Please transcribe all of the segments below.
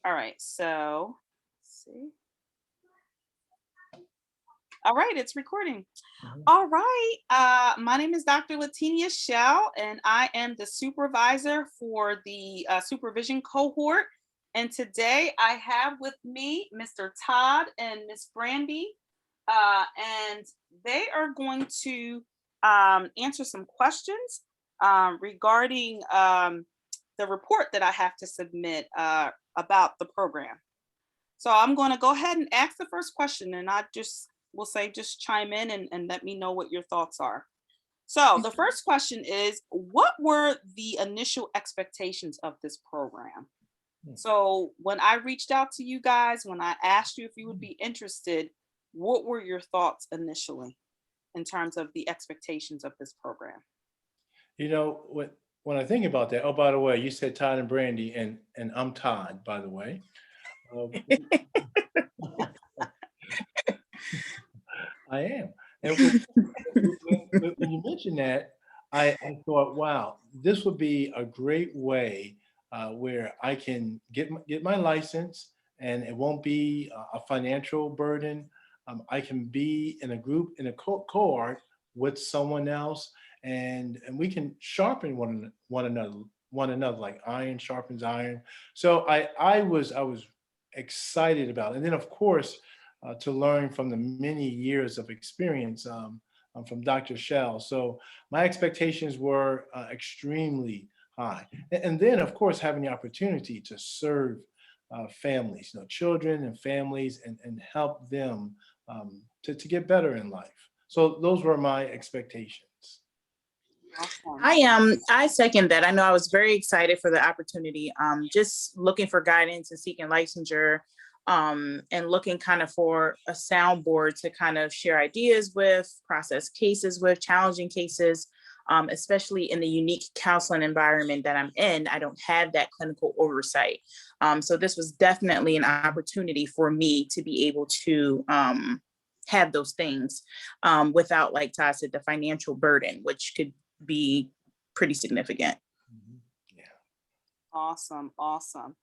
All right, so let's see. All right, it's recording. Mhm. All right. My name is Dr. Latinia Shell, and I am the supervisor for the supervision cohort. And today I have with me Mr. Todd and Miss Brandy, and they are going to answer some questions regarding the report that I have to submit about the program. So I'm going to go ahead and ask the first question, and I just will say just chime in and let me know what your thoughts are. So the first question is, what were the initial expectations of this program? Mm. So when I reached out to you guys, when I asked you if you would be interested, what were your thoughts initially in terms of the expectations of this program? You know, when I think about that, oh, by the way, you said Todd and Brandy, and I'm Todd, by the way. Uh, I am. And when you mentioned that, I thought, wow, this would be a great way where I can get my license, and it won't be a financial burden. I can be in a group in a cohort with someone else, and we can sharpen one another like iron sharpens iron. So I was excited about it. And then of course to learn from the many years of experience from Dr. Shell. So my expectations were extremely high. And then, of course, having the opportunity to serve families, children and families, and help them to get better in life. So those were my expectations. Awesome. I second that. I know I was very excited for the opportunity. Just looking for guidance and seeking licensure, and looking kind of for a soundboard to kind of share ideas with, process cases with, challenging cases, especially in the unique counseling environment that I'm in. I don't have that clinical oversight. So this was definitely an opportunity for me to be able to have those things without, like Todd said, the financial burden, which could be pretty significant. Mhm. Yeah. Awesome. Awesome.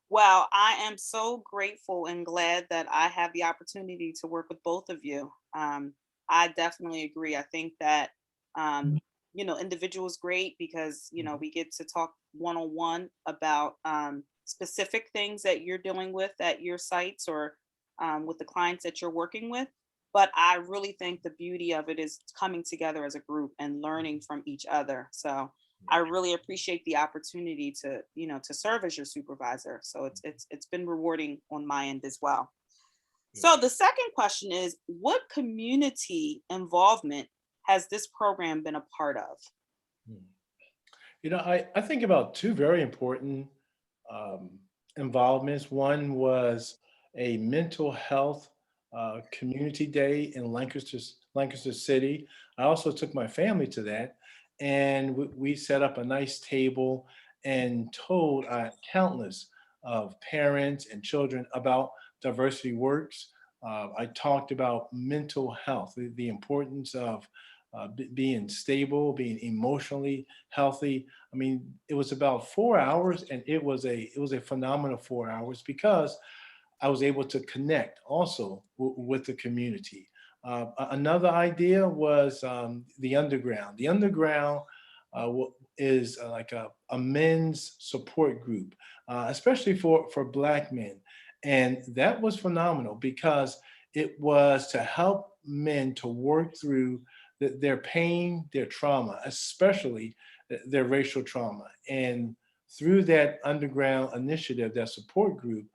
Well, I am so grateful and glad that I have the opportunity to work with both of you. I definitely agree. I think that, individual is great because, Mhm. we get to talk one on one about specific things that you're dealing with at your sites or with the clients that you're working with. But I really think the beauty of it is coming together as a group and learning from each other. So, I Yeah. really appreciate the opportunity to, to serve as your supervisor. So it's been rewarding on my end as well. Good. So the second question is, what community involvement has this program been a part of? Mm. I think about two very important um, involvements. One was a mental health community day in Lancaster City. I also took my family to that, and we set up a nice table and told countless of parents and children about diversity works. I talked about mental health, the importance of being stable, being emotionally healthy. I mean, it was about 4 hours, and it was a phenomenal 4 hours because I was able to connect also with the community. Another idea was the underground. The underground is like a men's support group, especially for Black men. And that was phenomenal because it was to help men to work through their pain, their trauma, especially their racial trauma. And through that underground initiative, that support group,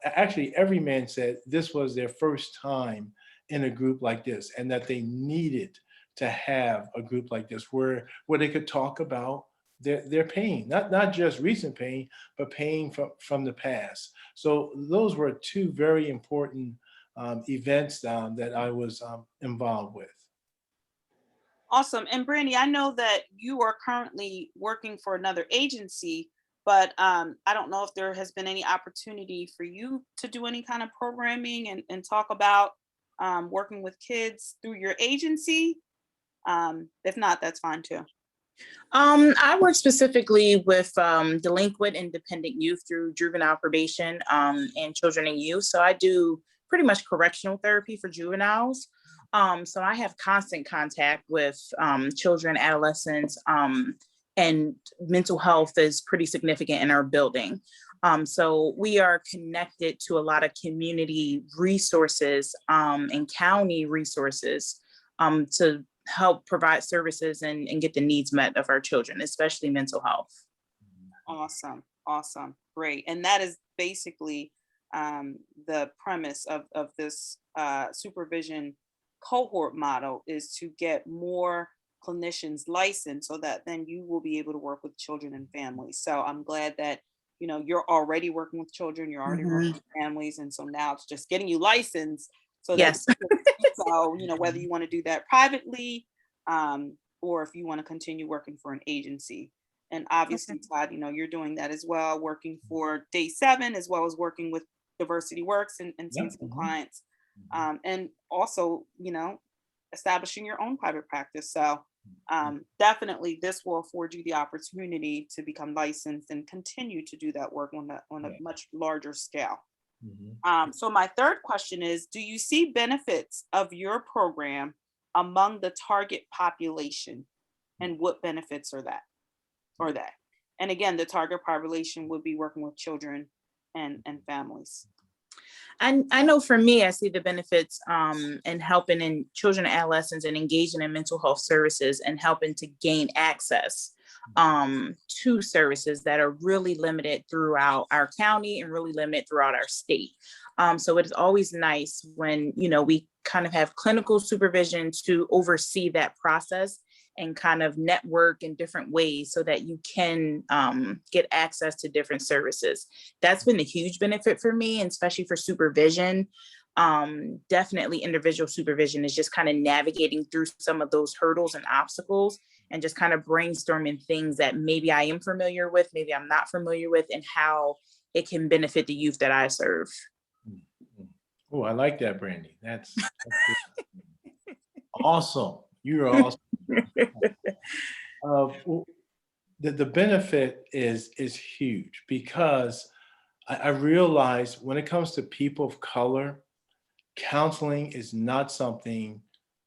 actually every man said this was their first time in a group like this, and that they needed to have a group like this where they could talk about their pain, not just recent pain, but pain from the past. So those were two very important events that I was involved with. Awesome. And Brandy, I know that you are currently working for another agency, but I don't know if there has been any opportunity for you to do any kind of programming and talk about working with kids through your agency. If not, that's fine too. I work specifically with delinquent and dependent youth through juvenile probation and children and youth. So I do pretty much correctional therapy for juveniles. So I have constant contact with children, adolescents, and mental health is pretty significant in our building. So we are connected to a lot of community resources and county resources to help provide services and get the needs met of our children, especially mental health. Awesome. Awesome. Great. And that is basically the premise of this supervision cohort model, is to get more clinicians licensed so that then you will be able to work with children and families. So I'm glad that, you know, you're already working with children, you're already working with families. And so now it's just getting you licensed so that Yes. so, you know, whether you want to do that privately, or if you want to continue working for an agency. And obviously, Todd, you know, you're doing that as well, working for Day 7, as well as working with Diversity Works and seeing some clients. And also, you know, establishing your own private practice. So definitely this will afford you the opportunity to become licensed and continue to do that work on a much larger scale. So my third question is, do you see benefits of your program among the target population, and what benefits are that? And again, the target population would be working with children and families. And I know for me, I see the benefits in helping in children and adolescents and engaging in mental health services and helping to gain access to services that are really limited throughout our county and really limited throughout our state. So it is always nice when, you know, we kind of have clinical supervision to oversee that process and kind of network in different ways so that you can get access to different services. That's been a huge benefit for me, and especially for supervision. Definitely individual supervision is just kind of navigating through some of those hurdles and obstacles and just kind of brainstorming things that maybe I am familiar with, maybe I'm not familiar with, and how it can benefit the youth that I serve. Oh, I like that, Brandy. That's awesome. You're awesome. Well, the benefit is huge, because I realize when it comes to people of color, counseling is not something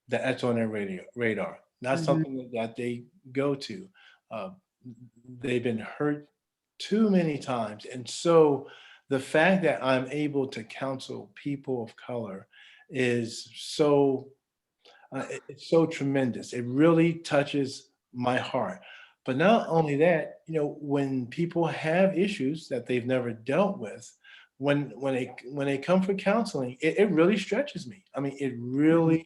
that's on their radar, not something that they go to. Uh, they've been hurt too many times. And so the fact that I'm able to counsel people of color is so it's so tremendous. It really touches my heart. But not only that, you know, when people have issues that they've never dealt with, when they come for counseling, it really stretches me. I mean, it really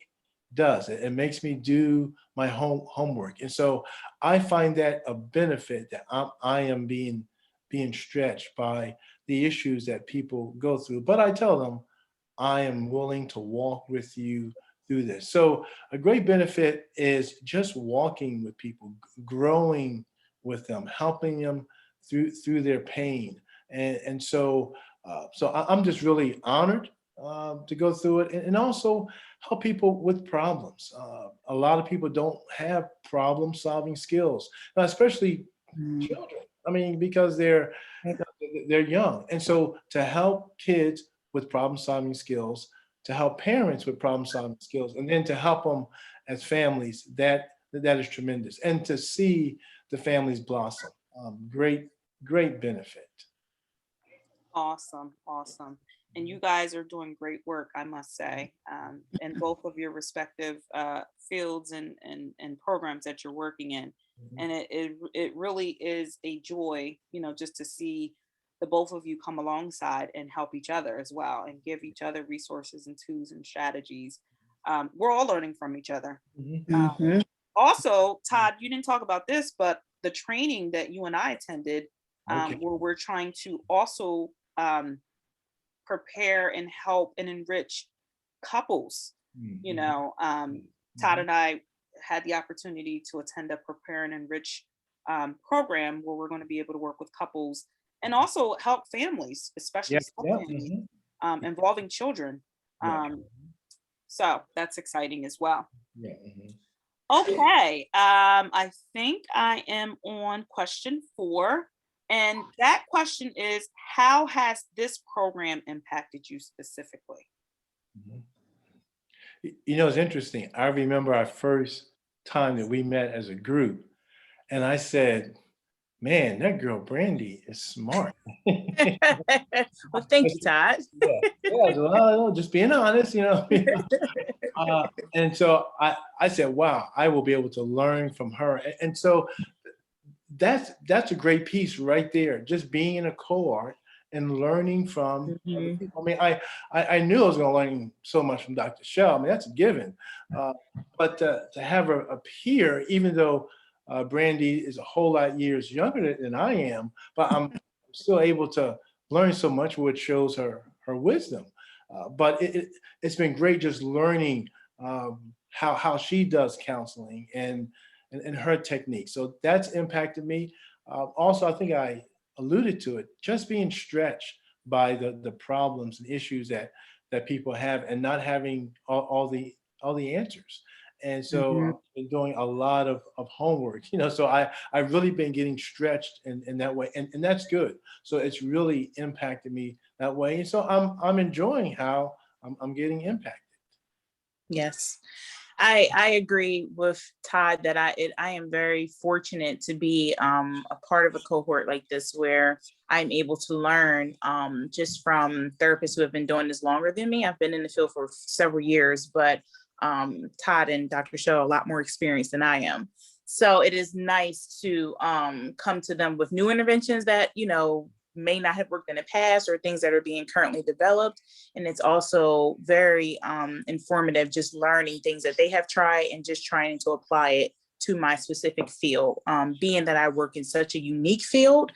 does. It makes me do my homework. And so I find that a benefit, that I am being stretched by the issues that people go through. But I tell them, I am willing to walk with you through this. So a great benefit is just walking with people, growing with them, helping them through their pain. And so I'm just really honored to go through it, and also help people with problems. A lot of people don't have problem solving skills, now, especially children. I mean, because they're young. And so to help kids with problem solving skills, to help parents with problem solving skills, and then to help them as families, that is tremendous. And to see the families blossom, great benefit. Awesome. And you guys are doing great work, I must say, in both of your respective fields and programs that you're working in. And it really is a joy, you know, just to see the both of you come alongside and help each other as well, and give each other resources and tools and strategies. We're all learning from each other. Also, Todd, you didn't talk about this, but the training that you and I attended, where we're trying to also prepare and help and enrich couples. You know, Todd and I had the opportunity to attend a prepare and enrich program where we're going to be able to work with couples and also help families, especially families, involving children. So that's exciting as well. Okay, I think I am on question 4. And that question is, how has this program impacted you specifically? Mhm. You know, it's interesting. I remember our first time that we met as a group, and I said, "Man, that girl Brandy is smart." Well, thank you, Todd. Yeah, yeah. So, just being honest, you know. And so I said, "Wow, I will be able to learn from her." And so that's a great piece right there. Just being in a cohort and learning from other Mhm. people. I mean, I knew I was going to learn so much from Dr. Shell. I mean, that's a given. Uh, but to have a peer, even though Brandy is a whole lot years younger than I am, but I'm still able to learn so much, which shows her wisdom. But it's been great just learning how she does counseling and her technique. So that's impacted me. Also, I think I alluded to it, just being stretched by the problems and issues that people have and not having all the answers. And so Mhm. I've been doing a lot of homework, you know, so I've really been getting stretched in that way. And that's good. So it's really impacted me that way. And so I'm enjoying how I'm getting impacted. Yes. I agree with Todd that I am very fortunate to be a part of a cohort like this where I'm able to learn just from therapists who have been doing this longer than me. I've been in the field for several years, but Todd and Dr. Show are a lot more experienced than I am. So it is nice to come to them with new interventions that, you know, may not have worked in the past or things that are being currently developed. And it's also very informative, just learning things that they have tried and just trying to apply it to my specific field. Being that I work in such a unique field,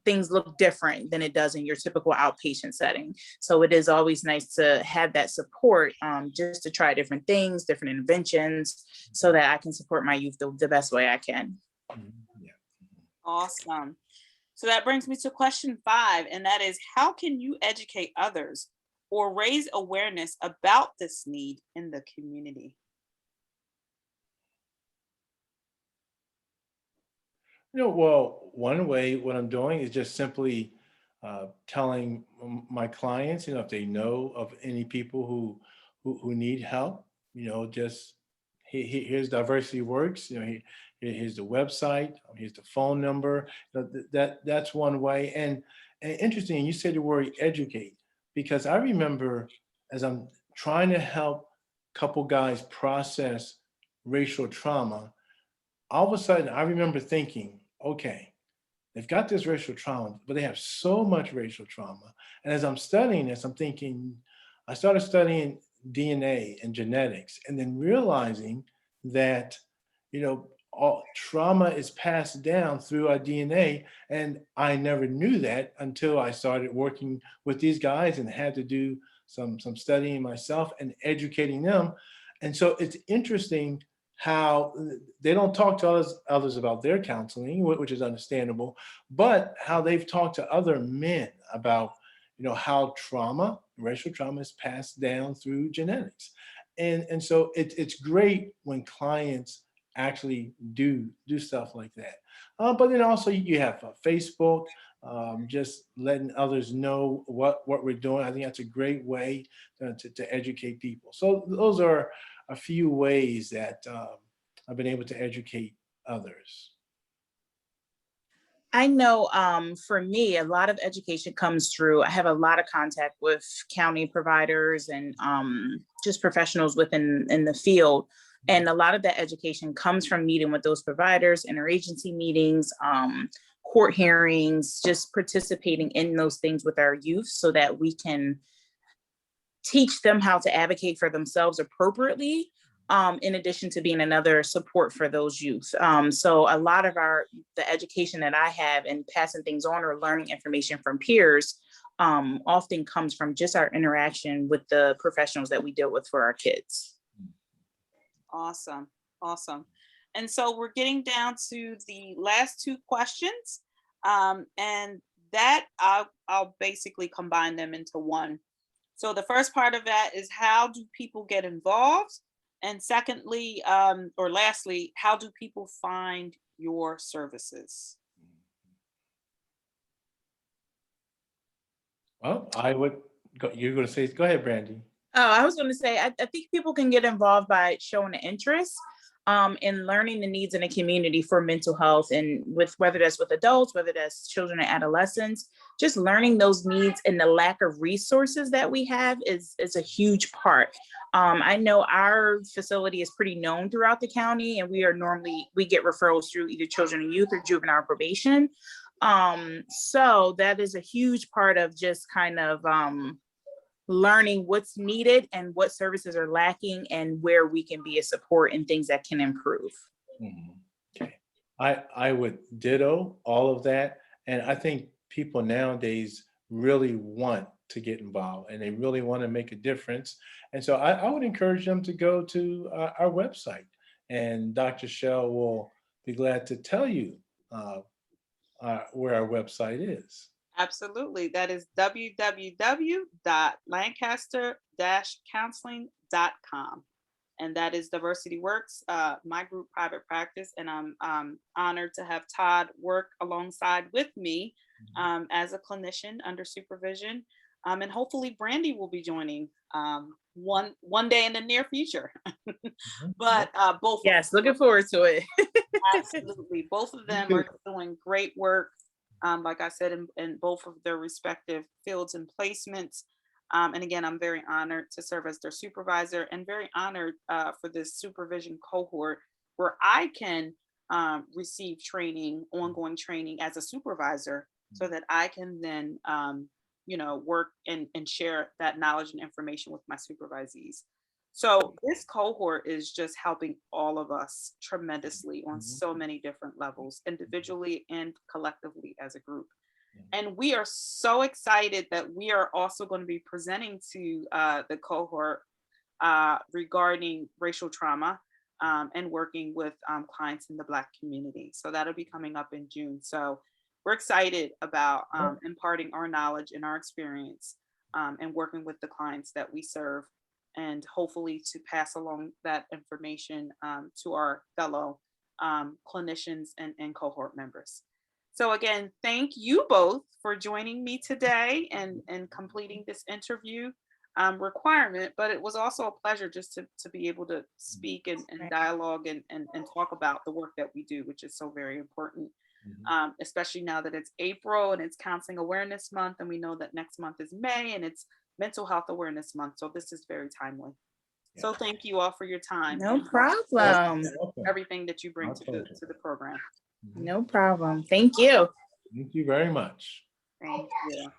things look different than it does in your typical outpatient setting. So it is always nice to have that support, just to try different things, different interventions, so that I can support my youth the best way I can. Mhm. Yeah. Awesome. So that brings me to question 5, and that is, how can you educate others or raise awareness about this need in the community? You know, well, one way what I'm doing is just simply telling my clients, you know, if they know of any people who need help, you know, just here's Diversity Works, you know, here's the website, here's the phone number. That's one way. And interesting, you said the word educate because I remember as I'm trying to help a couple guys process racial trauma, all of a sudden I remember thinking, okay, they've got this racial trauma, but they have so much racial trauma. And as I'm studying this, I'm thinking, I started studying DNA and genetics, and then realizing that, you know, all trauma is passed down through our DNA. And I never knew that until I started working with these guys and had to do some studying myself and educating them. And so it's interesting how they don't talk to others about their counseling, which is understandable, but how they've talked to other men about, you know, how trauma, racial trauma is passed down through genetics. And so it's great when clients actually do stuff like that. But then also you have Facebook, just letting others know what we're doing. I think that's a great way to educate people. So those are a few ways that I've been able to educate others. I know for me, a lot of education comes through. I have a lot of contact with county providers and just professionals within in the field. And a lot of that education comes from meeting with those providers, interagency meetings, court hearings, just participating in those things with our youth so that we can teach them how to advocate for themselves appropriately, in addition to being another support for those youth. So a lot of the education that I have in passing things on or learning information from peers often comes from just our interaction with the professionals that we deal with for our kids. Awesome. Awesome. And so we're getting down to the last 2 questions. And that I'll basically combine them into one. So the first part of that is, how do people get involved? And secondly, or lastly, how do people find your services? Well, I would go, you're going to say, go ahead, Brandy. Oh, I was going to say, I think people can get involved by showing an interest in learning the needs in the community for mental health, and with whether that's with adults, whether that's children and adolescents, just learning those needs and the lack of resources that we have is a huge part. I know our facility is pretty known throughout the county, and we get referrals through either children and youth or juvenile probation. So that is a huge part of just kind of learning what's needed and what services are lacking and where we can be a support and things that can improve. Okay. I would ditto all of that. And I think people nowadays really want to get involved and they really want to make a difference. And so I would encourage them to go to our website, and Dr. Shell will be glad to tell you where our website is. Absolutely. That is www.lancaster-counseling.com. And that is Diversity Works, my group private practice. And I'm honored to have Todd work alongside with me as a clinician under supervision. And hopefully Brandy will be joining one day in the near future. But both. Yes, looking forward to it. Absolutely. Both of them are doing great work. Like I said, in both of their respective fields and placements. And again, I'm very honored to serve as their supervisor, and very honored for this supervision cohort where I can receive training, ongoing training as a supervisor, so that I can then, work and share that knowledge and information with my supervisees. So this cohort is just helping all of us tremendously on so many different levels, individually and collectively as a group. And we are so excited that we are also going to be presenting to the cohort regarding racial trauma and working with clients in the Black community. So that'll be coming up in June. So we're excited about imparting our knowledge and our experience and working with the clients that we serve, and hopefully to pass along that information to our fellow clinicians and cohort members. So again, thank you both for joining me today and completing this interview requirement, but it was also a pleasure just to be able to speak and dialogue and talk about the work that we do, which is so very important, especially now that it's April and it's Counseling Awareness Month, and we know that next month is May and it's Mental Health Awareness Month. So this is very timely. Yeah. So thank you all for your time. No problem. Everything that you bring to the program. No problem. Thank you. Thank you very much. Thank you.